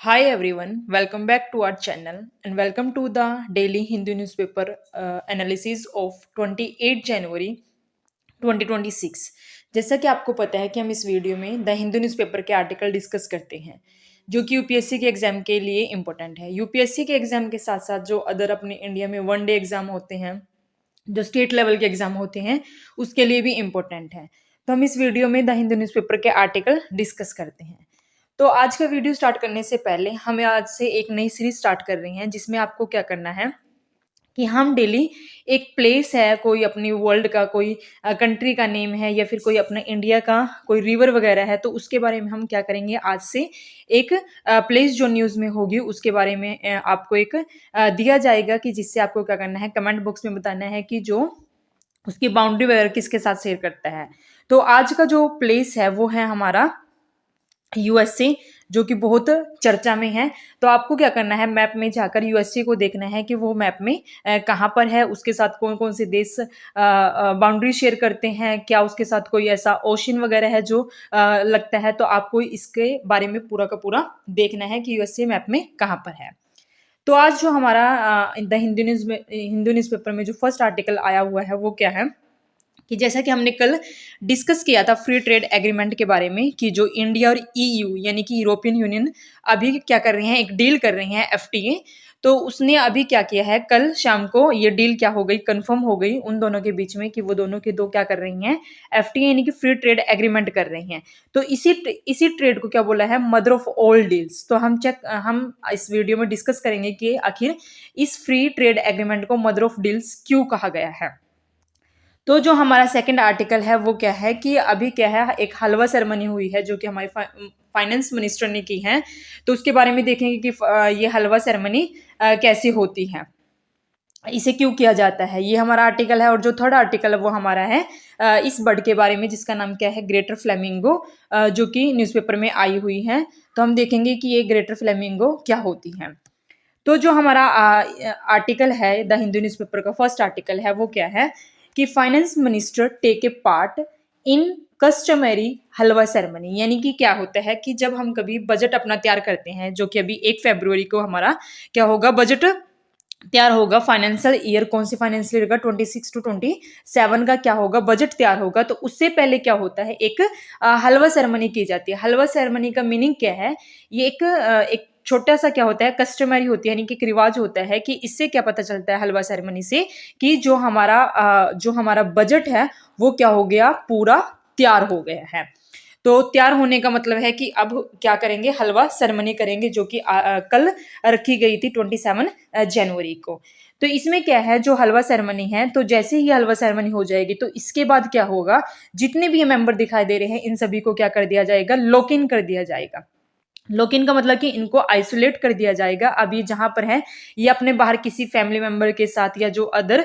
Hi everyone, welcome back to our channel and welcome to the daily Hindu newspaper analysis of 28 जनवरी 2026। जैसा कि आपको पता है कि हम इस वीडियो में द हिंदू न्यूज़पेपर के आर्टिकल डिस्कस करते हैं जो कि यूपीएससी के एग्जाम के लिए इंपॉर्टेंट है। यूपीएससी के एग्जाम के साथ साथ जो अदर अपने इंडिया में वन डे एग्जाम होते हैं, जो स्टेट लेवल के एग्जाम होते हैं, उसके लिए भी इम्पोर्टेंट है। तो हम इस वीडियो में द हिंदू न्यूज़पेपर के आर्टिकल डिस्कस करते हैं। तो आज का वीडियो स्टार्ट करने से पहले हमें आज से एक नई सीरीज स्टार्ट कर रही हैं जिसमें आपको क्या करना है कि हम डेली एक प्लेस है, कोई अपनी वर्ल्ड का कोई कंट्री का नेम है या फिर कोई अपना इंडिया का कोई रिवर वगैरह है, तो उसके बारे में हम क्या करेंगे आज से एक प्लेस जो न्यूज़ में होगी उसके बारे में आपको एक दिया जाएगा कि जिससे आपको क्या करना है, कमेंट बॉक्स में बताना है कि जो उसकी बाउंड्री वगैरह किसके साथ शेयर करता है। तो आज का जो प्लेस है वो है हमारा यूएसए, जो कि बहुत चर्चा में है। तो आपको क्या करना है, मैप में जाकर यूएसए को देखना है कि वो मैप में कहाँ पर है, उसके साथ कौन कौन से देश बाउंड्री शेयर करते हैं, क्या उसके साथ कोई ऐसा ओशन वगैरह है जो लगता है। तो आपको इसके बारे में पूरा का पूरा देखना है कि यूएसए मैप में कहाँ पर है। तो आज जो हमारा द हिंदू न्यूज़पेपर में जो फर्स्ट आर्टिकल आया हुआ है वो क्या है कि जैसा कि हमने कल डिस्कस किया था फ्री ट्रेड एग्रीमेंट के बारे में कि जो इंडिया और ईयू यानी कि यूरोपियन यूनियन अभी क्या कर रहे हैं, एक डील कर रहे हैं एफटीए। तो उसने अभी क्या किया है, कल शाम को ये डील क्या हो गई, कंफर्म हो गई उन दोनों के बीच में कि वो दोनों के दो क्या कर रही हैं, एफटीए यानी कि फ्री ट्रेड एग्रीमेंट कर रही हैं। तो इसी ट्रेड को क्या बोला है, मदर ऑफ ऑल डील्स। तो हम इस वीडियो में डिस्कस करेंगे कि आखिर इस फ्री ट्रेड एग्रीमेंट को मदर ऑफ डील्स क्यों कहा गया है। तो जो हमारा सेकंड आर्टिकल है वो क्या है कि अभी क्या है, एक हलवा सेरेमनी हुई है जो कि हमारे फाइनेंस मिनिस्टर ने की है। तो उसके बारे में देखेंगे कि ये हलवा सेरेमनी कैसे होती है, इसे क्यों किया जाता है, ये हमारा आर्टिकल है। और जो थर्ड आर्टिकल है वो हमारा है इस बर्ड के बारे में जिसका नाम क्या है, ग्रेटर फ्लेमिंगो, जो कि न्यूज़पेपर में आई हुई है। तो हम देखेंगे कि ये ग्रेटर फ्लेमिंगो क्या होती है। तो जो हमारा आर्टिकल है द हिंदू न्यूज़पेपर का फर्स्ट आर्टिकल है वो क्या है कि finance minister take a part in customary halwa ceremony. यानी कि क्या होता है कि जब हम कभी बजट अपना तैयार करते हैं, जो कि अभी 1 फरवरी को हमारा क्या होगा, बजट तैयार होगा। फाइनेंशियल ईयर कौन सी फाइनेंशियल ईयर का, 26 to 27 का क्या होगा, बजट तैयार होगा। तो उससे पहले क्या होता है, एक हलवा सेरेमनी की जाती है। हलवा सेरेमनी का मीनिंग क्या है, ये एक छोटा सा क्या होता है, कस्टमरी होती है, यानी कि एक रिवाज होता है कि इससे क्या पता चलता है हलवा सेरेमनी से कि जो हमारा बजट है वो क्या हो गया, पूरा तैयार हो गया है। तो तैयार होने का मतलब है कि अब क्या करेंगे, हलवा सेरेमनी करेंगे, जो कि कल रखी गई थी 27 जनवरी को। तो इसमें क्या है, जो हलवा सेरेमनी है, तो जैसे ही हलवा सेरेमनी हो जाएगी तो इसके बाद क्या होगा, जितने भी मेंबर दिखाई दे रहे हैं इन सभी को क्या कर दिया जाएगा, लॉक इन कर दिया जाएगा। लॉक इन का मतलब कि इनको आइसोलेट कर दिया जाएगा। अब ये जहां पर है, ये अपने बाहर किसी फैमिली मेंबर के साथ या जो अदर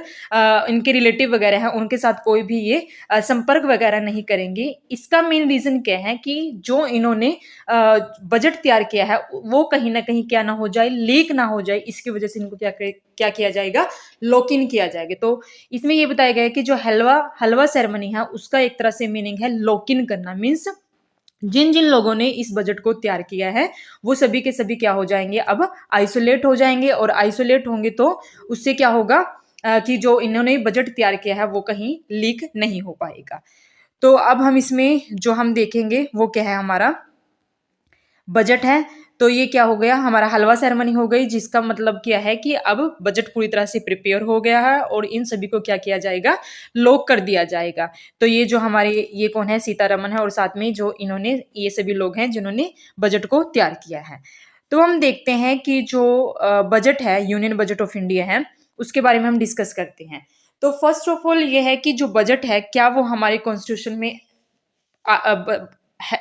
इनके रिलेटिव वगैरह हैं उनके साथ कोई भी ये संपर्क वगैरह नहीं करेंगे। इसका मेन रीजन क्या है कि जो इन्होंने बजट तैयार किया है वो कहीं ना कहीं क्या ना हो जाए, लीक ना हो जाए, इसकी वजह से इनको क्या किया जाएगा, लॉक इन किया जाएगा। तो इसमें ये बताया गया है कि जो हलवा सेरेमनी है उसका एक तरह से मीनिंग है लॉक इन करना। मीन्स जिन जिन लोगों ने इस बजट को तैयार किया है वो सभी के सभी क्या हो जाएंगे, अब आइसोलेट हो जाएंगे। और आइसोलेट होंगे तो उससे क्या होगा कि जो इन्होंने बजट तैयार किया है वो कहीं लीक नहीं हो पाएगा। तो अब हम इसमें जो हम देखेंगे वो क्या है, हमारा बजट है। तो ये क्या हो गया, हमारा हलवा सेरेमनी हो गई, जिसका मतलब क्या है कि अब बजट पूरी तरह से प्रिपेयर हो गया है और इन सभी को क्या किया जाएगा, लॉक कर दिया जाएगा। तो ये जो हमारे ये कौन है, सीतारमन है, और साथ में जो इन्होंने ये सभी लोग हैं जिन्होंने बजट को तैयार किया है। तो हम देखते हैं कि जो बजट है, यूनियन बजट ऑफ इंडिया है, उसके बारे में हम डिस्कस करते हैं। तो फर्स्ट ऑफ ऑल ये है कि जो बजट है क्या वो हमारे कॉन्स्टिट्यूशन में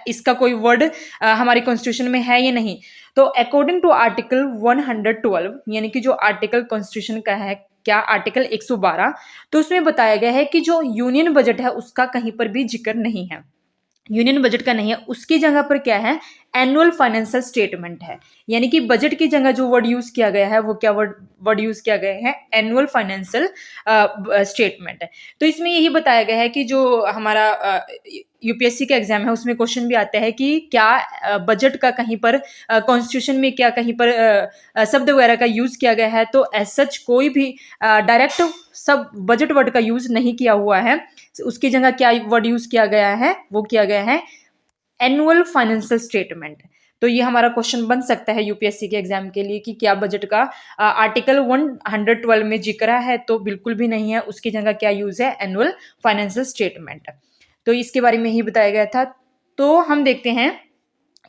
इसका कोई वर्ड हमारे कॉन्स्टिट्यूशन में है या नहीं। तो अकॉर्डिंग टू आर्टिकल 112, यानी कि जो आर्टिकल कॉन्स्टिट्यूशन का है, क्या आर्टिकल 112, तो उसमें बताया गया है कि जो यूनियन बजट है उसका कहीं पर भी जिक्र नहीं है, यूनियन बजट का नहीं है। उसकी जगह पर क्या है, एनुअल फाइनेंशियल स्टेटमेंट है। यानी कि बजट की जगह जो वर्ड यूज किया गया है वो क्या वर्ड यूज किया गया है, एनुअल फाइनेंशियल स्टेटमेंट है। तो इसमें यही बताया गया है कि जो हमारा यूपीएससी का एग्जाम है उसमें क्वेश्चन भी आता है कि क्या बजट का कहीं पर कॉन्स्टिट्यूशन में क्या कहीं पर शब्द वगैरह का यूज किया गया है, तो एज सच कोई भी डायरेक्ट सब बजट वर्ड का यूज नहीं किया हुआ है। उसकी जगह क्या वर्ड यूज किया गया है, वो किया गया है एनुअल फाइनेंशियल स्टेटमेंट। तो ये हमारा क्वेश्चन बन सकता है यूपीएससी के एग्जाम के लिए कि क्या बजट का आर्टिकल 112 में जिक्र है, तो बिल्कुल भी नहीं है। उसकी जगह क्या यूज है, एनुअल फाइनेंशियल स्टेटमेंट। तो इसके बारे में ही बताया गया था। तो हम देखते हैं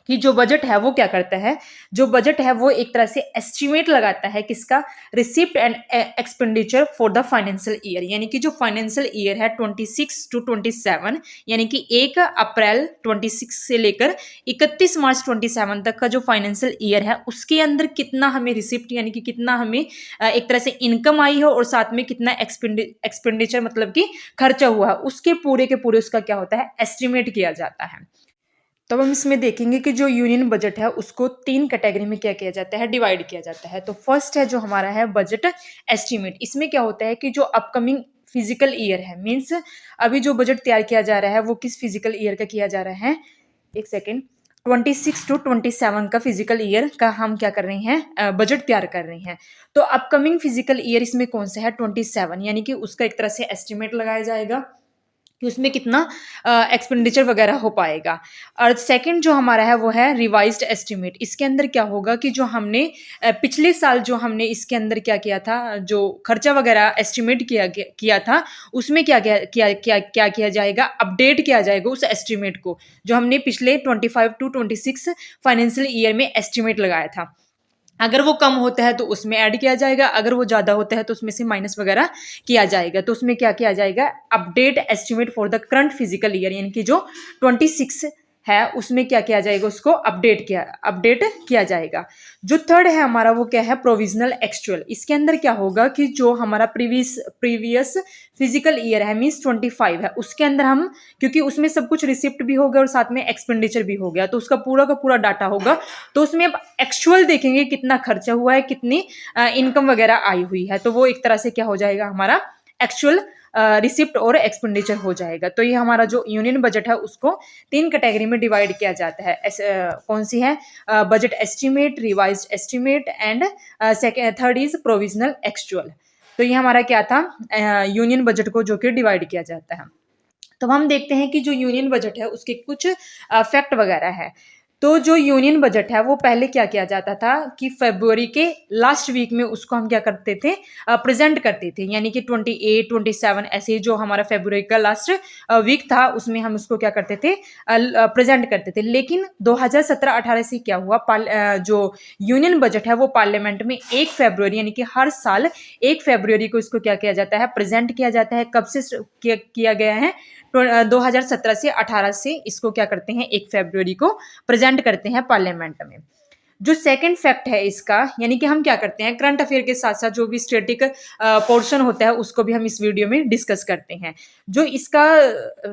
कि जो बजट है वो क्या करता है। जो बजट है वो एक तरह से एस्टिमेट लगाता है किसका, receipt and expenditure for the financial year. यानी कि जो फाइनेंशियल ईयर है 26 to 27, यानी कि 1 अप्रैल 26 से लेकर 31 मार्च 27 तक का जो फाइनेंशियल ईयर है उसके अंदर कितना हमें रिसिप्ट यानी कि कितना हमें एक तरह से इनकम आई हो और साथ में कितना एक्सपेंडिचर मतलब कि खर्चा हुआ है, उसके पूरे के पूरे उसका क्या होता है, एस्टिमेट किया जाता है। तब हम इसमें देखेंगे कि जो यूनियन बजट है उसको 3 कैटेगरी में क्या किया जाता है, डिवाइड किया जाता है। तो फर्स्ट है जो हमारा है बजट एस्टीमेट। इसमें क्या होता है कि जो अपकमिंग फिजिकल ईयर है, मीन्स अभी जो बजट तैयार किया जा रहा है वो किस फिजिकल ईयर का किया जा रहा है, एक सेकेंड, 26 to 27 का फिजिकल ईयर का हम क्या कर रहे हैं, बजट तैयार कर रहे हैं। तो अपकमिंग फिजिकल ईयर इसमें कौन सा है, 27, यानी कि उसका एक तरह से एस्टिमेट लगाया जाएगा कि उसमें कितना एक्सपेंडिचर वगैरह हो पाएगा। और सेकंड जो हमारा है वो है रिवाइज्ड एस्टिमेट। इसके अंदर क्या होगा कि जो हमने पिछले साल जो हमने इसके अंदर क्या किया था, जो खर्चा वगैरह एस्टिमेट किया था, उसमें क्या किया जाएगा, अपडेट किया जाएगा उस एस्टिमेट को, जो हमने पिछले 25 to 26 फाइनेंशियल ईयर में एस्टिमेट लगाया था। अगर वो कम होता है तो उसमें ऐड किया जाएगा, अगर वो ज़्यादा होता है तो उसमें से माइनस वगैरह किया जाएगा। तो उसमें क्या किया जाएगा, update estimate for the current physical year, यानी कि जो 26 है उसमें क्या किया जाएगा, उसको अपडेट किया जाएगा। जो थर्ड है हमारा वो क्या है, प्रोविजनल एक्चुअल। इसके अंदर क्या होगा कि जो हमारा प्रीवियस फिजिकल ईयर है मीन्स 25 है, उसके अंदर हम, क्योंकि उसमें सब कुछ रिसिप्ट भी हो गया और साथ में एक्सपेंडिचर भी हो गया, तो उसका पूरा का पूरा डाटा होगा। तो उसमें अब एक्चुअल देखेंगे कितना खर्चा हुआ है, कितनी इनकम वगैरह आई हुई है, तो वो एक तरह से क्या हो जाएगा, हमारा एक्चुअल रिसिप्ट और एक्सपेंडिचर हो जाएगा। तो ये हमारा जो यूनियन बजट है उसको 3 कैटेगरी में डिवाइड किया जाता है। कौन सी है, budget estimate, revised estimate and third is provisional actual. तो ये हमारा क्या था, यूनियन बजट को जो कि डिवाइड किया जाता है। तो हम देखते हैं कि जो यूनियन बजट है उसके कुछ फैक्ट वगैरह है। तो जो यूनियन बजट है वो पहले क्या किया जाता था कि फरवरी के लास्ट वीक में उसको हम क्या करते थे, प्रेजेंट करते थे, यानी कि 28, 27 ऐसे जो हमारा फरवरी का लास्ट वीक था उसमें हम उसको क्या करते थे, प्रेजेंट करते थे। लेकिन 2017-18 से क्या हुआ, जो यूनियन बजट है वो पार्लियामेंट में 1 फरवरी यानी कि हर साल 1 फरवरी को इसको क्या किया जाता है, प्रेजेंट किया जाता है। कब से किया गया है, 2017 से 18 से इसको क्या करते हैं, 1 फरवरी को प्रेजेंट करते हैं पार्लियामेंट में। जो सेकंड फैक्ट है इसका, यानी कि हम क्या करते हैं, करंट अफेयर के साथ साथ जो भी स्टैटिक पोर्शन होता है उसको भी हम इस वीडियो में डिस्कस करते हैं। जो इसका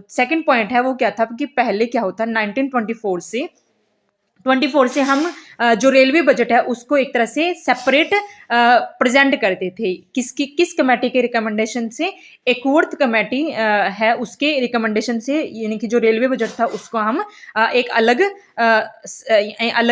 सेकंड पॉइंट है वो क्या था कि पहले क्या होता, 1924 से हम जो रेलवे बजट है उसको एक तरह से सेपरेट प्रेजेंट करते थे। किस कमेटी के रिकमेंडेशन से, एकवर्थ कमेटी है उसके रिकमेंडेशन से, यानी कि जो रेलवे बजट था उसको हम एक अलग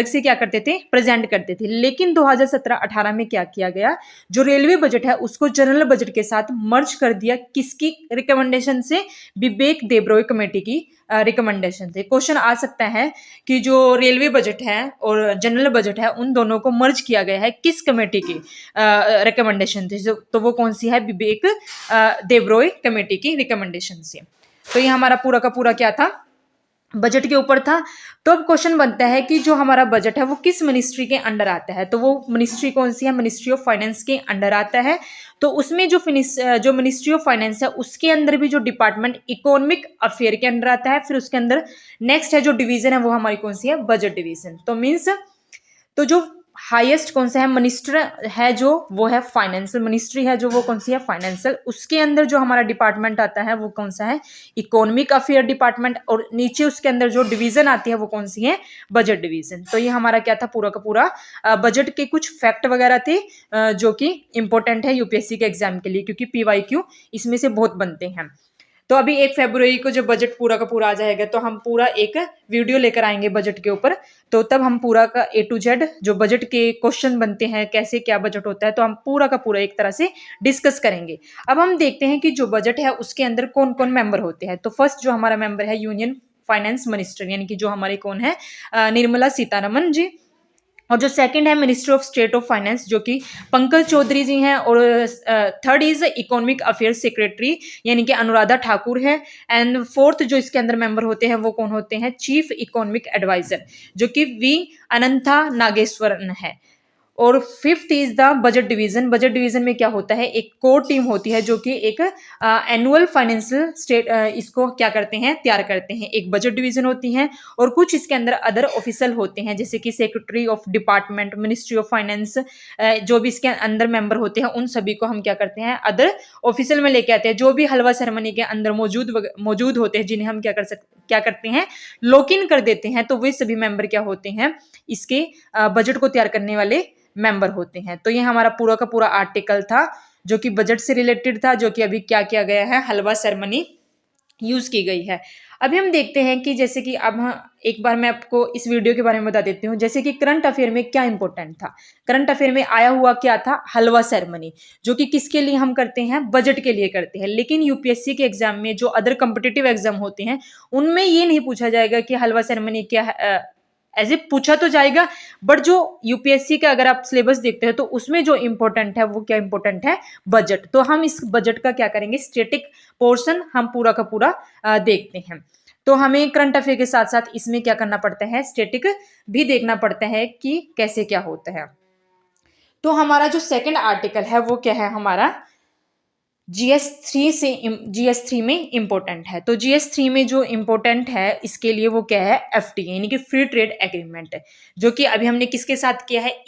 से क्या करते थे, प्रेजेंट करते थे। लेकिन 2017-18 में क्या किया गया, जो रेलवे बजट है उसको जनरल बजट के साथ मर्ज कर दिया। किसकी रिकमेंडेशन से, विवेक देबरॉय कमेटी की रिकमेंडेशन से। क्वेश्चन आ सकता है कि जो रेलवे बजट है और जनरल बजट है उन दोनों को मर्ज किया गया है किस कमेटी की रिकमेंडेशन से, तो वो कौन सी है, विवेक देबरॉय कमेटी की रिकमेंडेशन से। तो ये हमारा पूरा का पूरा क्या था, बजट के ऊपर था। तो अब क्वेश्चन बनता है कि जो हमारा बजट है वो किस मिनिस्ट्री के अंडर आता है, तो वो मिनिस्ट्री कौन सी है, मिनिस्ट्री ऑफ फाइनेंस के अंडर आता है। तो उसमें जो मिनिस्ट्री ऑफ फाइनेंस है उसके अंदर भी जो डिपार्टमेंट इकोनॉमिक अफेयर के अंडर आता है, फिर उसके अंदर नेक्स्ट है जो डिवीजन है वो हमारी कौन सी है, बजट डिवीजन। तो मीन्स तो जो हाईएस्ट कौन सा है मिनिस्टर है जो वो है फाइनेंशियल मिनिस्ट्री है जो वो कौन सी है फाइनेंशियल। उसके अंदर जो हमारा डिपार्टमेंट आता है वो कौन सा है इकोनॉमिक अफेयर डिपार्टमेंट। और नीचे उसके अंदर जो डिवीजन आती है वो कौन सी है बजट डिवीजन। तो ये हमारा क्या था पूरा का पूरा बजट के कुछ फैक्ट वगैरह थे जो कि इंपॉर्टेंट है यूपीएससी के एग्जाम के लिए, क्योंकि पीवाईक्यू इसमें से बहुत बनते हैं। तो अभी 1 फरवरी को जब बजट पूरा का पूरा आ जाएगा तो हम पूरा एक वीडियो लेकर आएंगे बजट के ऊपर। तो तब हम पूरा का A to Z जो बजट के क्वेश्चन बनते हैं कैसे क्या बजट होता है तो हम पूरा का पूरा एक तरह से डिस्कस करेंगे। अब हम देखते हैं कि जो बजट है उसके अंदर कौन कौन मेंबर होते हैं। तो फर्स्ट जो हमारा मेंबर है यूनियन फाइनेंस मिनिस्टर, यानी कि जो हमारे कौन है निर्मला सीतारमन जी। और जो सेकंड है minister of state of finance जो कि पंकज चौधरी जी हैं। और third is economic affairs secretary यानी कि अनुराधा ठाकुर है। एंड फोर्थ जो इसके अंदर मेंबर होते हैं वो कौन होते हैं चीफ इकोनॉमिक एडवाइजर जो कि वी अनंता नागेश्वरन है। और fifth is the budget division. Budget division में क्या होता है एक कोर टीम होती है जो कि एक एनुअल फाइनेंशियल स्टेट इसको क्या करते हैं तैयार करते हैं। एक बजट डिवीजन होती है और कुछ इसके अंदर अदर ऑफिसर होते हैं जैसे कि secretary of department ministry of finance जो भी इसके अंदर मेंबर होते हैं उन सभी को हम क्या करते हैं अदर ऑफिसर में लेके आते हैं। जो भी हलवा सेरेमनी के अंदर मौजूद होते हैं जिन्हें हम क्या करते हैं लॉक इन कर देते हैं। तो वे सभी मेंबर क्या होते हैं इसके बजट को तैयार करने वाले मेंबर होते हैं। तो ये हमारा पूरा का पूरा आर्टिकल था जो कि बजट से रिलेटेड था, जो कि अभी क्या किया गया है हलवा सेरेमनी यूज की गई है। अभी हम देखते हैं कि जैसे कि अब एक बार मैं आपको इस वीडियो के बारे में बता देती हूँ। जैसे कि करंट अफेयर में क्या इंपॉर्टेंट था, करंट अफेयर में आया हुआ क्या था हलवा सेरेमनी जो कि किसके लिए हम करते हैं बजट के लिए करते हैं। लेकिन यूपीएससी के एग्जाम में जो अदर कॉम्पिटिटिव एग्जाम होते हैं उनमें ये नहीं पूछा जाएगा कि हलवा सेरेमनी क्या है। ऐसे पूछा तो जाएगा बट जो यूपीएससी का अगर आप सिलेबस देखते हैं तो उसमें जो इंपॉर्टेंट है वो क्या इंपॉर्टेंट है बजट। तो हम इस बजट का क्या करेंगे स्टैटिक पोर्शन हम पूरा का पूरा देखते हैं। तो हमें करंट अफेयर के साथ साथ इसमें क्या करना पड़ता है स्टैटिक भी देखना पड़ता है कि कैसे क्या होता है। तो हमारा जो सेकंड आर्टिकल है वो क्या है हमारा GS3 में इंपॉर्टेंट है। तो GS3 में जो इंपॉर्टेंट है इसके लिए वो क्या है FTA यानी कि फ्री ट्रेड एग्रीमेंट है जो कि अभी हमने किसके साथ किया है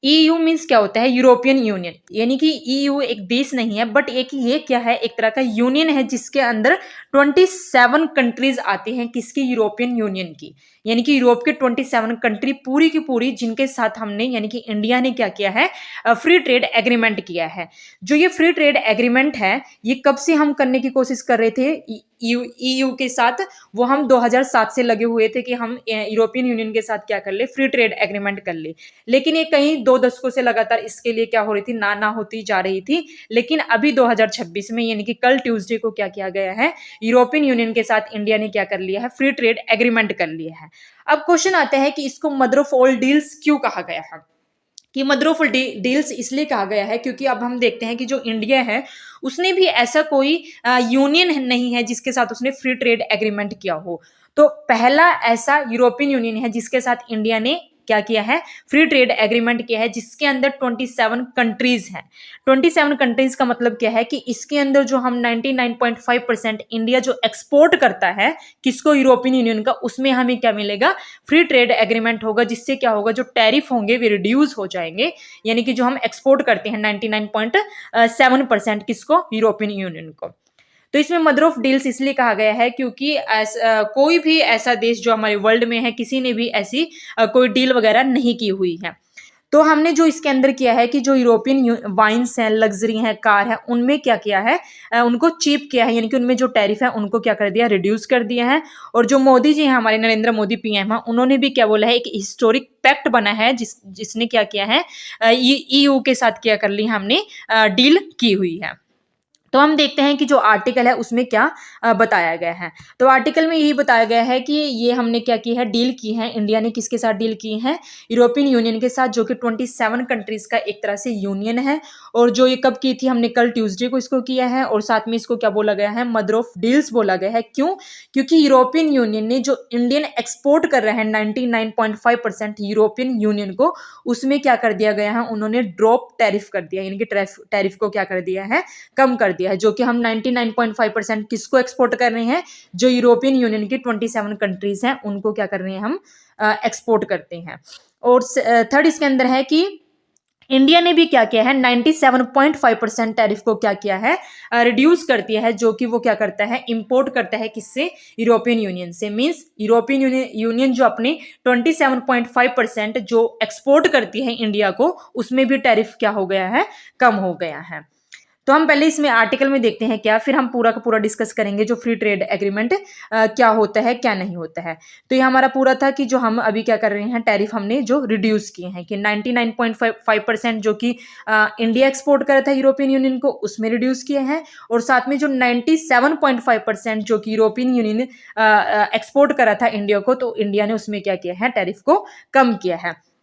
EU मीन्स क्या होता है यूरोपियन यूनियन। यानी कि EU एक देश नहीं है बट एक ये क्या है एक तरह का यूनियन है जिसके अंदर 27 कंट्रीज आती हैं किसकी यूरोपियन यूनियन की। यानी कि यूरोप के 27 कंट्री पूरी की पूरी जिनके साथ हमने यानी कि इंडिया ने क्या किया है फ्री ट्रेड एग्रीमेंट किया है। जो ये फ्री ट्रेड एग्रीमेंट है ये कब से हम करने की कोशिश कर रहे थे EU के साथ, वो हम 2007 से लगे हुए थे कि हम यूरोपियन यूनियन के साथ क्या कर ले फ्री ट्रेड एग्रीमेंट कर ले। लेकिन ये कहीं 2 दशकों से लगातार इसके लिए क्या हो रही थी ना होती जा रही थी। लेकिन अभी 2026 में यानी कि कल ट्यूसडे को क्या किया गया है यूरोपियन यूनियन के साथ इंडिया ने क्या कर लिया है फ्री ट्रेड एग्रीमेंट कर लिया है। अब क्वेश्चन आता है कि इसको मदर ऑफ ऑल डील्स क्यों कहा गया है। कि मदर ऑफ डील्स इसलिए कहा गया है क्योंकि अब हम देखते हैं कि जो इंडिया है उसने भी ऐसा कोई यूनियन नहीं है जिसके साथ उसने फ्री ट्रेड एग्रीमेंट किया हो। तो पहला ऐसा यूरोपियन यूनियन है जिसके साथ इंडिया ने क्या किया है फ्री ट्रेड एग्रीमेंट किया है जिसके अंदर 27 कंट्रीज हैं। 27 कंट्रीज का मतलब क्या है कि इसके अंदर जो हम 99.5% इंडिया जो एक्सपोर्ट करता है किसको यूरोपियन यूनियन का उसमें हमें क्या मिलेगा फ्री ट्रेड एग्रीमेंट होगा। जिससे क्या होगा जो टैरिफ होंगे वे रिड्यूस हो जाएंगे। यानी कि जो हम एक्सपोर्ट करते हैं 99.7% किसको यूरोपियन यूनियन को। तो इसमें मदर ऑफ डील्स इसलिए कहा गया है क्योंकि कोई भी ऐसा देश जो हमारे वर्ल्ड में है किसी ने भी ऐसी कोई डील वगैरह नहीं की हुई है। तो हमने जो इसके अंदर किया है कि जो यूरोपियन वाइन्स हैं लग्जरी हैं कार है उनमें क्या किया है उनको चीप किया है। यानी कि उनमें जो टैरिफ है उनको क्या कर दिया रिड्यूस कर दिया है। और जो मोदी जी हैं हमारे नरेंद्र मोदी PM हैं उन्होंने भी क्या बोला है एक हिस्टोरिक पैक्ट बना है जिसने क्या किया है EU के साथ क्या कर ली हमने डील की हुई है। तो हम देखते हैं कि जो आर्टिकल है उसमें क्या बताया गया है। तो आर्टिकल में यही बताया गया है कि ये हमने क्या की है डील की है इंडिया ने किसके साथ डील की है यूरोपियन यूनियन के साथ जो कि 27 कंट्रीज का एक तरह से यूनियन है। और जो ये कब की थी हमने कल ट्यूसडे को इसको किया है। और साथ में इसको क्या बोला गया है मदर ऑफ डील्स बोला गया है। क्यों क्योंकि यूरोपियन यूनियन ने जो इंडियन एक्सपोर्ट कर रहे हैं 99.5% यूरोपियन यूनियन को उसमें क्या कर दिया गया है उन्होंने ड्रॉप टैरिफ कर दिया। यानी कि टैरिफ को क्या कर दिया है कम कर दिया है। जो कि हम 99.5% किसको एक्सपोर्ट कर रहे हैं जो यूरोपियन यूनियन की 27 कंट्रीज हैं उनको क्या कर रहे हैं हम एक्सपोर्ट करते हैं। और थर्ड इसके अंदर है कि इंडिया ने भी क्या किया है, 97.5% टैरिफ को क्या किया है, रिड्यूस कर दिया है, जो कि वो क्या करता है, इंपोर्ट करता है किससे, यूरोपियन यूनियन से। मींस यूरोपियन यूनियन जो अपने 27.5% जो एक्सपोर्ट करती है इंडिया को, उसमें भी टैरिफ क्या हो गया है, कम हो गया है। तो हम पहले इसमें आर्टिकल में देखते हैं क्या, फिर हम पूरा का पूरा डिस्कस करेंगे जो फ्री ट्रेड एग्रीमेंट क्या होता है क्या नहीं होता है। तो ये हमारा पूरा था कि जो हम अभी क्या कर रहे हैं, टैरिफ हमने जो रिड्यूस किए हैं कि 99.5% जो कि इंडिया एक्सपोर्ट कर रहा था यूरोपियन यूनियन को, उसमें रिड्यूस किए हैं, और साथ में जो 97.5% जो कि यूरोपियन यूनियन एक्सपोर्ट कर रहा था इंडिया को, तो इंडिया ने उसमें क्या किया है, टैरिफ को कम किया है।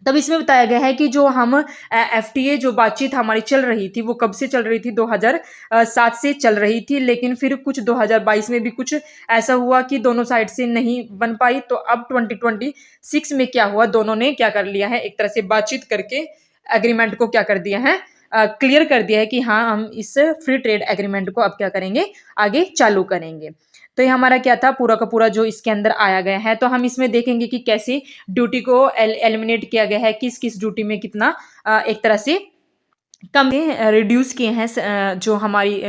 तब इसमें बताया गया है कि जो हम एफटीए जो बातचीत हमारी चल रही थी, वो कब से चल रही थी, 2007 से चल रही थी, लेकिन फिर कुछ 2022 में भी कुछ ऐसा हुआ कि दोनों साइड से नहीं बन पाई। तो अब 2026 में क्या हुआ, दोनों ने क्या कर लिया है, एक तरह से बातचीत करके एग्रीमेंट को क्या कर दिया है, क्लियर कर दिया है कि हाँ, हम इस फ्री ट्रेड एग्रीमेंट को अब क्या करेंगे, आगे चालू करेंगे। तो ये हमारा क्या था, पूरा का पूरा जो इसके अंदर आया गया है। तो हम इसमें देखेंगे कि कैसे ड्यूटी को एलिमिनेट किया गया है, किस किस ड्यूटी में कितना एक तरह से कम रिड्यूस किए हैं, जो हमारी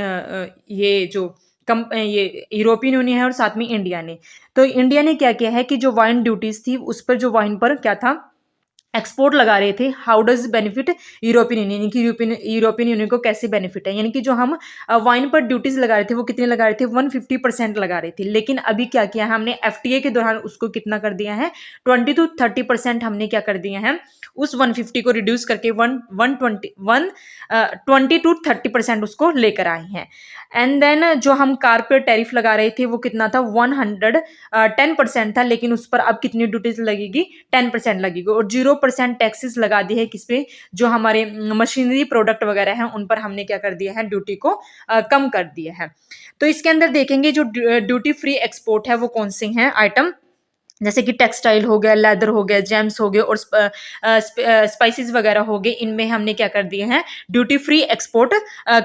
ये जो ये यूरोपियन यूनियन है और साथ में इंडिया ने। तो इंडिया ने क्या किया है कि जो वाइन ड्यूटीज थी, उस पर जो वाइन पर क्या था, एक्सपोर्ट लगा रहे थे, how does benefit European union, यानी कि यूरोपियन यूनियन को कैसे बेनिफिट है, यानी कि जो हम वाइन पर ड्यूटीज लगा रहे थे, वो कितने लगा रहे थे, 150% लगा रहे थे। लेकिन अभी क्या किया है हमने, एफटीए के दौरान उसको कितना कर दिया है, 20 to 30% हमने क्या कर दिया है, उस 150 को रिड्यूस करके 20 to 30% उसको लेकर आए हैं। एंड देन जो हम कार पर टैरिफ लगा रहे थे, वो कितना था, 110% था, लेकिन उस पर अब कितनी ड्यूटीज लगेगी, 10% लगेगी, और 0% टैक्सेस लगा दी है किस पे, जो हमारे मशीनरी प्रोडक्ट वगैरह हैं, उन पर हमने क्या कर दिया है, ड्यूटी को कम कर दिया है। तो इसके अंदर देखेंगे जो ड्यूटी फ्री एक्सपोर्ट है, वो कौन से हैं आइटम, जैसे कि टेक्सटाइल हो गया, लेदर हो गया, जेम्स हो गए, और स्पाइसेस वगैरह हो गए, इनमें हमने क्या कर दिए हैं, ड्यूटी फ्री एक्सपोर्ट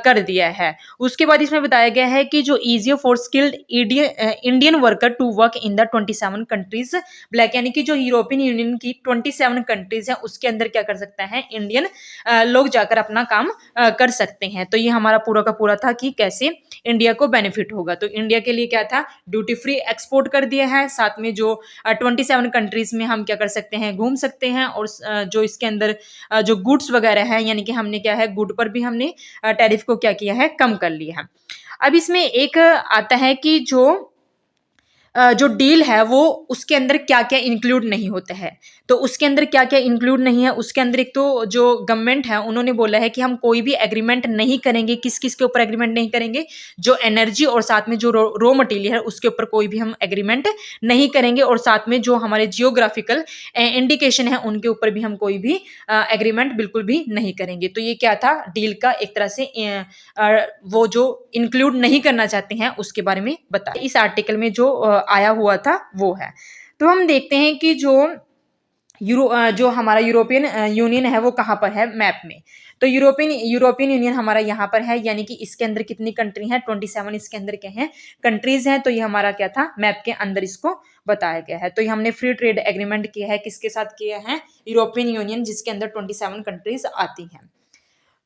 कर दिया है। उसके बाद इसमें बताया गया है कि जो easy for skilled Indian worker to work in the 27 countries black, यानी कि जो यूरोपियन यूनियन की 27 कंट्रीज हैं, उसके अंदर क्या कर सकता है, इंडियन लोग जाकर अपना काम कर सकते हैं। तो ये हमारा पूरा का पूरा था कि कैसे इंडिया को बेनिफिट होगा। तो इंडिया के लिए क्या था, ड्यूटी फ्री एक्सपोर्ट कर दिया है, साथ में जो 27 कंट्रीज में हम क्या कर सकते हैं, घूम सकते हैं, और जो इसके अंदर जो गुड्स वगैरह है, यानी कि हमने क्या है, गुड पर भी हमने टैरिफ को क्या किया है, कम कर लिया है। अब इसमें एक आता है कि जो डील है, वो उसके अंदर क्या क्या इंक्लूड नहीं होता है। तो उसके अंदर क्या क्या इंक्लूड नहीं है, उसके अंदर एक तो जो गवर्नमेंट है, उन्होंने बोला है कि हम कोई भी एग्रीमेंट नहीं करेंगे, किस किस के ऊपर एग्रीमेंट नहीं करेंगे, जो एनर्जी और साथ में जो रॉ मटेरियल है, उसके ऊपर कोई भी हम एग्रीमेंट नहीं करेंगे, और साथ में जो हमारे जियोग्राफिकल इंडिकेशन है, उनके ऊपर भी हम कोई भी एग्रीमेंट बिल्कुल भी नहीं करेंगे। तो ये क्या था, डील का एक तरह से वो जो इंक्लूड नहीं करना चाहते हैं, उसके बारे में बताया इस आर्टिकल में जो आया हुआ था, वो है। तो हम देखते हैं कि जो हमारा यूरोपियन यूनियन है, वो कहाँ पर है मैप में। तो यूरोपियन यूनियन हमारा यहाँ पर है, यानी कि इसके अंदर कितनी कंट्री हैं, 27 इसके अंदर क्या है, कंट्रीज हैं। तो ये हमारा क्या था, मैप के अंदर इसको बताया गया है। तो ये हमने फ्री ट्रेड एग्रीमेंट किया है, किसके साथ किया है, यूरोपियन यूनियन, जिसके अंदर 27 कंट्रीज आती हैं।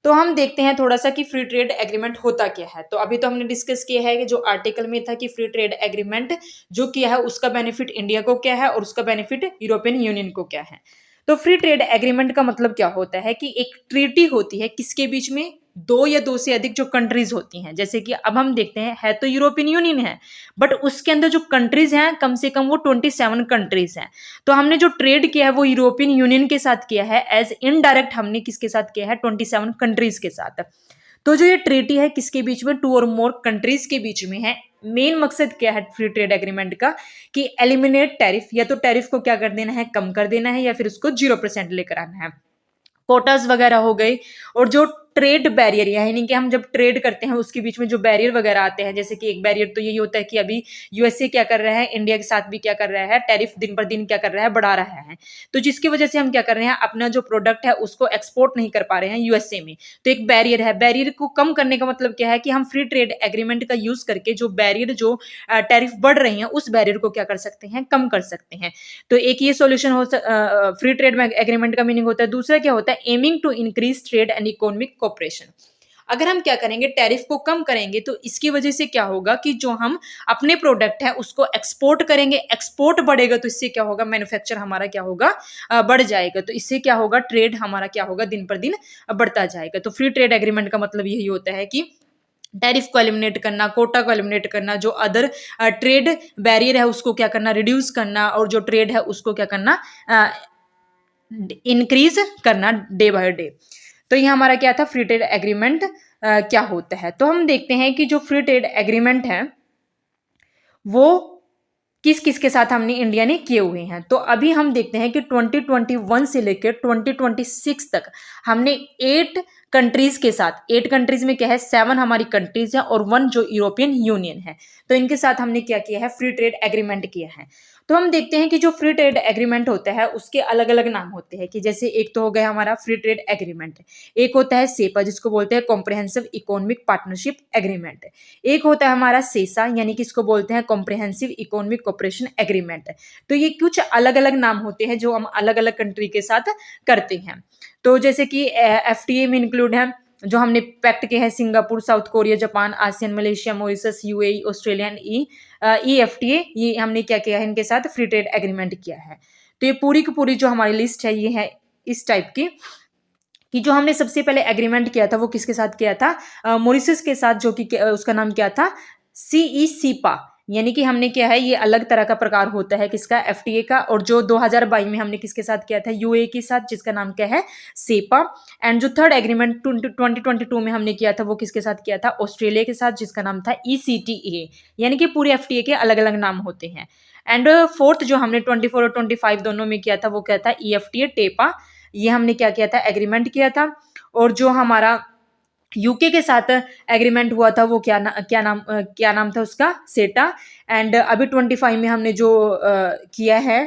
तो हम देखते हैं थोड़ा सा कि फ्री ट्रेड एग्रीमेंट होता क्या है। तो अभी तो हमने डिस्कस किया है कि जो आर्टिकल में था कि फ्री ट्रेड एग्रीमेंट जो किया है, उसका बेनिफिट इंडिया को क्या है और उसका बेनिफिट यूरोपियन यूनियन को क्या है। तो फ्री ट्रेड एग्रीमेंट का मतलब क्या होता है कि एक ट्रीटी होती है किसके बीच में, दो या दो से अधिक जो कंट्रीज होती हैं। जैसे कि अब हम देखते हैं, है तो यूरोपियन यूनियन है, बट उसके अंदर जो कंट्रीज हैं, कम से कम वो 27 कंट्रीज हैं। तो हमने जो ट्रेड किया है, वो यूरोपियन यूनियन के साथ किया है, एज इनडायरेक्ट हमने किसके साथ किया है, 27 कंट्रीज के साथ। तो जो ये ट्रीटी है, किसके बीच में, 2 और मोर कंट्रीज के बीच में है। मेन मकसद क्या है फ्री ट्रेड एग्रीमेंट का, कि एलिमिनेट टैरिफ, या तो टैरिफ को क्या कर देना है, कम कर देना है, या फिर उसको 0% लेकर आना है। कोटास वगैरह हो गए, और जो ट्रेड बैरियर, यानी कि हम जब ट्रेड करते हैं उसके बीच में जो बैरियर वगैरह आते हैं, जैसे कि एक बैरियर तो यही होता है कि अभी यूएसए क्या कर रहा है, इंडिया के साथ भी क्या कर रहा है, टैरिफ दिन पर दिन क्या कर रहा है, बढ़ा रहा है। तो जिसकी वजह से हम क्या कर रहे हैं, अपना जो प्रोडक्ट है उसको एक्सपोर्ट नहीं कर पा रहे हैं यूएसए में। तो एक बैरियर है, बैरियर को कम करने का मतलब क्या है कि हम फ्री ट्रेड एग्रीमेंट का यूज करके जो बैरियर, जो टैरिफ बढ़ रही है, उस बैरियर को क्या कर सकते हैं, कम कर सकते हैं। तो एक ये सॉल्यूशन हो फ्री ट्रेड एग्रीमेंट का मीनिंग होता है। दूसरा क्या होता है, aiming to increase trade and economic cooperation. अगर हम क्या करेंगे, टैरिफ को कम करेंगे तो इसकी वजह से क्या होगा कि जो हम अपने प्रोडक्ट है उसको एक्सपोर्ट करेंगे, एक्सपोर्ट बढ़ेगा तो इससे क्या होगा, मैन्युफैक्चर हमारा क्या होगा, बढ़ जाएगा। तो इससे क्या होगा, ट्रेड हमारा क्या होगा, दिन पर दिन बढ़ता जाएगा। तो फ्री ट्रेड एग्रीमेंट का मतलब यही होता है कि टैरिफ को एलिमिनेट करना, कोटा को एलिमिनेट करना, जो अदर ट्रेड बैरियर है उसको क्या करना, रिड्यूस करना, और जो ट्रेड है उसको क्या करना, इंक्रीज करना डे बाय डे। तो ये हमारा क्या था, फ्री ट्रेड एग्रीमेंट क्या होता है। तो हम देखते हैं कि जो फ्री ट्रेड एग्रीमेंट है वो किस किस के साथ हमने इंडिया ने किए हुए हैं। तो अभी हम देखते हैं कि 2021 से लेकर 2026 तक हमने 8 कंट्रीज के साथ, 8 कंट्रीज में क्या है, 7 हमारी कंट्रीज है और 1 जो यूरोपियन यूनियन है, तो इनके साथ हमने क्या किया है, फ्री ट्रेड एग्रीमेंट किया है। तो हम देखते हैं कि जो फ्री ट्रेड एग्रीमेंट होता है उसके अलग अलग नाम होते हैं, कि जैसे एक तो हो गया हमारा फ्री ट्रेड एग्रीमेंट, एक होता है सेपा जिसको बोलते हैं कॉम्प्रिहेंसिव इकोनॉमिक पार्टनरशिप एग्रीमेंट, एक होता है हमारा सेसा यानी कि इसको बोलते हैं कॉम्प्रिहेंसिव इकोनॉमिक कोऑपरेशन एग्रीमेंट। तो ये कुछ अलग अलग नाम होते हैं जो हम अलग अलग कंट्री के साथ करते हैं। तो जैसे कि एफटीए में इंक्लूड है जो हमने पैक्ट के हैं, Singapore, south Korea, Japan, ASEAN, Malaysia, Mauritius, UAE, Australia and EFTA, ये हमने क्या किया है, इनके साथ फ्री ट्रेड एग्रीमेंट किया है। तो ये पूरी की पूरी जो हमारी लिस्ट है ये है इस टाइप की, कि जो हमने सबसे पहले एग्रीमेंट किया था वो किसके साथ किया था, मॉरिशस के साथ, जो कि उसका नाम क्या था, सीईसीपा, यानी कि हमने क्या है, ये अलग तरह का प्रकार होता है किसका, एफटीए का। और जो 2022 में हमने किसके साथ किया था, यूए के साथ, जिसका नाम क्या है, सेपा। एंड जो थर्ड एग्रीमेंट 2022 में हमने किया था वो किसके साथ किया था, ऑस्ट्रेलिया के साथ, जिसका नाम था ईसीटीए। यानी कि पूरे एफटीए के अलग अलग नाम होते हैं। एंड फोर्थ जो हमने 24 और 25 दोनों में किया था वो क्या था, ईएफटीए टेपा, ये हमने क्या किया था, एग्रीमेंट किया था। और जो हमारा यूके के साथ एग्रीमेंट हुआ था वो क्या नाम था उसका, सेटा। एंड अभी 25 में हमने जो किया है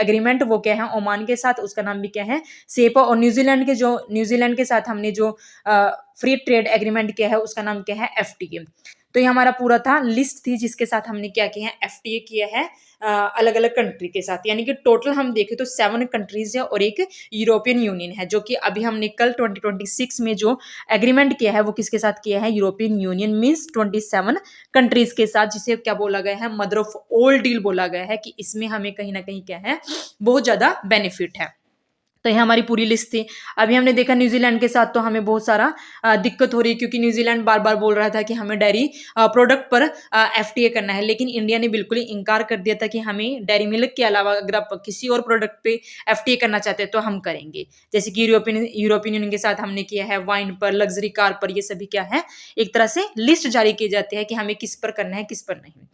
एग्रीमेंट वो क्या है, ओमान के साथ, उसका नाम भी क्या है, सेपा। और न्यूजीलैंड के साथ हमने जो फ्री ट्रेड एग्रीमेंट किया है उसका नाम क्या है, एफटीए। तो ये हमारा पूरा था, लिस्ट थी जिसके साथ हमने क्या किया है, एफटीए किया है अलग अलग कंट्री के साथ। यानी कि टोटल हम देखें तो 7 कंट्रीज है और एक यूरोपियन यूनियन है, जो कि अभी हमने कल 2026 में जो एग्रीमेंट किया है वो किसके साथ किया है, यूरोपियन यूनियन मींस 27 कंट्रीज के साथ, जिसे क्या बोला गया है, मदर ऑफ ऑल डील बोला गया है, कि इसमें हमें कहीं ना कहीं क्या है, बहुत ज्यादा बेनिफिट है। तो ये हमारी पूरी लिस्ट थी। अभी हमने देखा न्यूजीलैंड के साथ तो हमें बहुत सारा दिक्कत हो रही है, क्योंकि न्यूजीलैंड बार बार बोल रहा था कि हमें डेयरी प्रोडक्ट पर एफटीए करना है, लेकिन इंडिया ने बिल्कुल ही इनकार कर दिया था कि हमें डेयरी मिल्क के अलावा अगर आप किसी और प्रोडक्ट पे एफटीए करना चाहते हैं तो हम करेंगे। जैसे कि यूरोपियन यूनियन के साथ हमने किया है वाइन पर, लग्जरी कार पर, ये सभी क्या है, एक तरह से लिस्ट जारी किए जाते हैं कि हमें किस पर करना है, किस पर नहीं।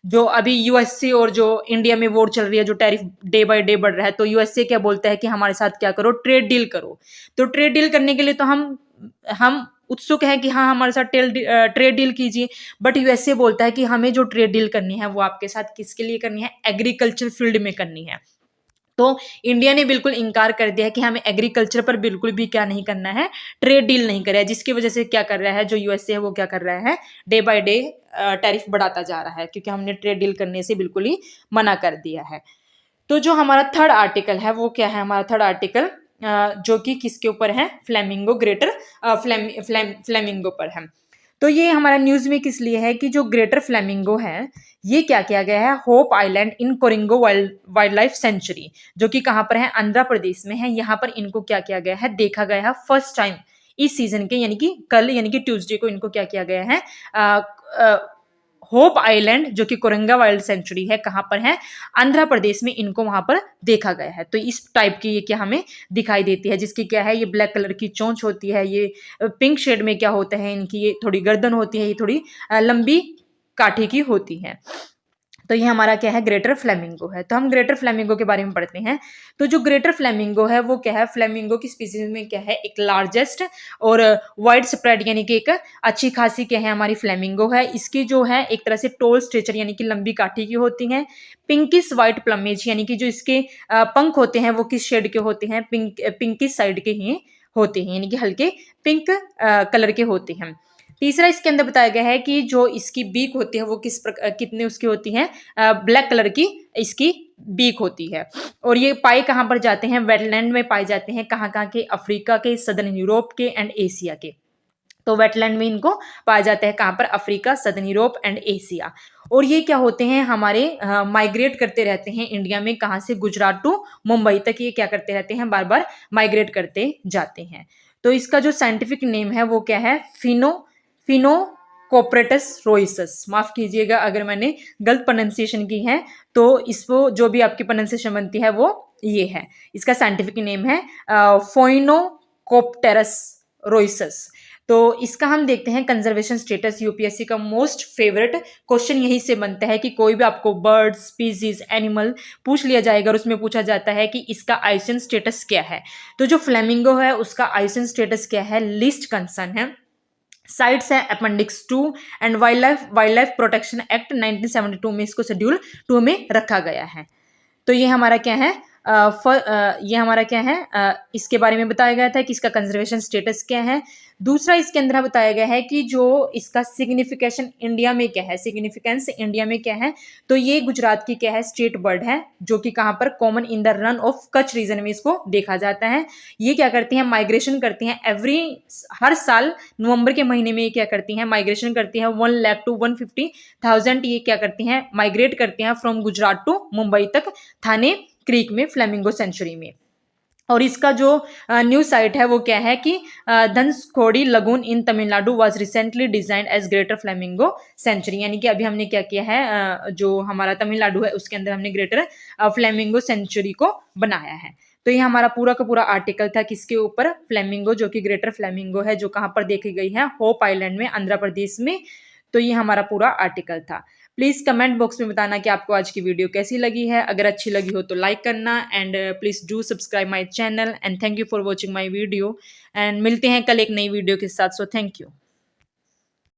जो अभी यूएसए और जो इंडिया में वॉर चल रही है, जो टैरिफ डे बाय डे बढ़ रहा है, तो यूएसए क्या बोलता है कि हमारे साथ क्या करो, ट्रेड डील करो। तो ट्रेड डील करने के लिए तो हम उत्सुक हैं कि हाँ हमारे साथ ट्रेड डील कीजिए, बट यूएसए बोलता है कि हमें जो ट्रेड डील करनी है वो आपके साथ किसके लिए करनी है, एग्रीकल्चर फील्ड में करनी है। तो इंडिया ने बिल्कुल इनकार कर दिया है कि हमें एग्रीकल्चर पर बिल्कुल भी क्या नहीं करना है, ट्रेड डील नहीं करें, जिसकी वजह से क्या कर रहा है, जो यूएसए है वो क्या कर रहा है, डे बाय डे टैरिफ बढ़ाता जा रहा है, क्योंकि हमने ट्रेड डील करने से बिल्कुल ही मना कर दिया है। तो जो हमारा थर्ड आर्टिकल है वो क्या है, हमारा थर्ड आर्टिकल जो कि किसके ऊपर है, फ्लेमिंगो, ग्रेटर फ्लेमिंगो पर है। तो ये हमारा न्यूज में किस लिए है कि जो ग्रेटर फ्लेमिंगो है ये क्या किया गया है, Hope Island in Coringa wildlife sanctuary, जो कि कहाँ पर है, आंध्र प्रदेश में है। यहाँ पर इनको क्या किया गया है, देखा गया है फर्स्ट टाइम इस सीजन के, यानी कि कल यानी कि ट्यूसडे को इनको क्या किया गया है, होप आइलैंड जो कि कोरंगा वाइल्ड सेंचुरी है, कहाँ पर है, आंध्र प्रदेश में, इनको वहां पर देखा गया है। तो इस टाइप की ये क्या हमें दिखाई देती है, जिसकी क्या है, ये ब्लैक कलर की चोंच होती है, ये पिंक शेड में क्या होता है, इनकी ये थोड़ी गर्दन होती है, ये थोड़ी लंबी काठी की होती है। तो ये हमारा क्या है, ग्रेटर फ्लेमिंगो है। तो हम ग्रेटर फ्लेमिंगो के बारे में पढ़ते हैं। तो जो ग्रेटर फ्लेमिंगो है वो क्या है, फ्लेमिंगो की स्पीसीज में क्या है, एक लार्जेस्ट और वाइड स्प्रेड यानी कि एक अच्छी खासी क्या है हमारी फ्लेमिंगो है। इसकी जो है एक तरह से टोल स्ट्रेचर यानी कि लंबी काठी की होती है। पिंकिश वाइट प्लमेज यानी कि जो इसके पंख होते हैं वो किस शेड के होते हैं, पिंकिश साइड के ही होते हैं, यानी कि हल्के पिंक कलर के होते हैं। तीसरा इसके अंदर बताया गया है कि जो इसकी बीक होती है वो कितने उसकी होती है, ब्लैक कलर की इसकी बीक होती है। और ये पाए कहाँ पर जाते हैं, वेटलैंड में पाए जाते हैं। कहाँ कहाँ के, अफ्रीका के, सदर्न यूरोप के एंड एशिया के। तो वेटलैंड में इनको पाया जाता है कहाँ पर, Africa, southern Europe and Asia. और ये क्या होते हैं हमारे, माइग्रेट करते रहते हैं इंडिया में, कहाँ से, गुजरात टू मुंबई तक ये क्या करते रहते हैं, बार बार माइग्रेट करते जाते हैं। तो इसका जो साइंटिफिक नेम है वो क्या है, फिनोकोप्रेटस रोइसस। माफ कीजिएगा अगर मैंने गलत प्रोनाउंसिएशन की है, तो इसको जो भी आपकी प्रोनाउंसिएशन बनती है वो ये है। इसका साइंटिफिक नेम है फोइनोकोप्टेरस रोइसस। तो इसका हम देखते हैं कंजर्वेशन स्टेटस। यूपीएससी का मोस्ट फेवरेट क्वेश्चन यही से बनता है कि कोई भी आपको बर्ड, स्पीसीज, एनिमल पूछ लिया जाएगा और उसमें पूछा जाता है कि इसका आइसन स्टेटस क्या है। तो जो फ्लेमिंगो है उसका आइसन स्टेटस क्या है, लिस्ट कंसर्न है। साइट्स है appendix 2 and wild life protection act 1972 में इसको शेड्यूल 2 में रखा गया है। तो ये हमारा क्या है, ये हमारा क्या है, इसके बारे में बताया गया था कि इसका कंजर्वेशन स्टेटस क्या है। दूसरा इसके अंदर बताया गया है कि जो इसका सिग्निफिकेशन इंडिया में क्या है, सिग्निफिकेंस इंडिया में क्या है। तो ये गुजरात की क्या है, स्टेट बर्ड है, जो कि कहाँ पर, common in the Rann of Kutch region में इसको देखा जाता है। ये क्या करती हैं, माइग्रेशन करती हैं हर साल नवंबर के महीने में। ये क्या करती हैं, माइग्रेशन करती हैं 1 लाख टू 150,000। ये क्या करती हैं, माइग्रेट करती हैं फ्रॉम गुजरात टू मुंबई तक, थाने क्रीक में, फ्लेमिंगो सेंचुरी में। और इसका जो न्यू साइट है वो क्या है कि Dhanushkodi lagoon in Tamil Nadu was recently designed as greater flamingo sanctuary. यानी कि अभी हमने क्या किया है, जो हमारा तमिलनाडु है उसके अंदर हमने ग्रेटर फ्लेमिंगो सेंचुरी को बनाया है। तो ये हमारा पूरा का पूरा आर्टिकल था किसके ऊपर, फ्लेमिंगो, जो कि ग्रेटर फ्लेमिंगो है, जो कहाँ पर देखी गई है, होप आइलैंड में, आंध्र प्रदेश में। तो ये हमारा पूरा आर्टिकल था। प्लीज़ कमेंट बॉक्स में बताना कि आपको आज की वीडियो कैसी लगी है। अगर अच्छी लगी हो तो लाइक करना and please do subscribe my channel and thank you for watching my video. And मिलते हैं कल एक नई वीडियो के साथ। So thank you.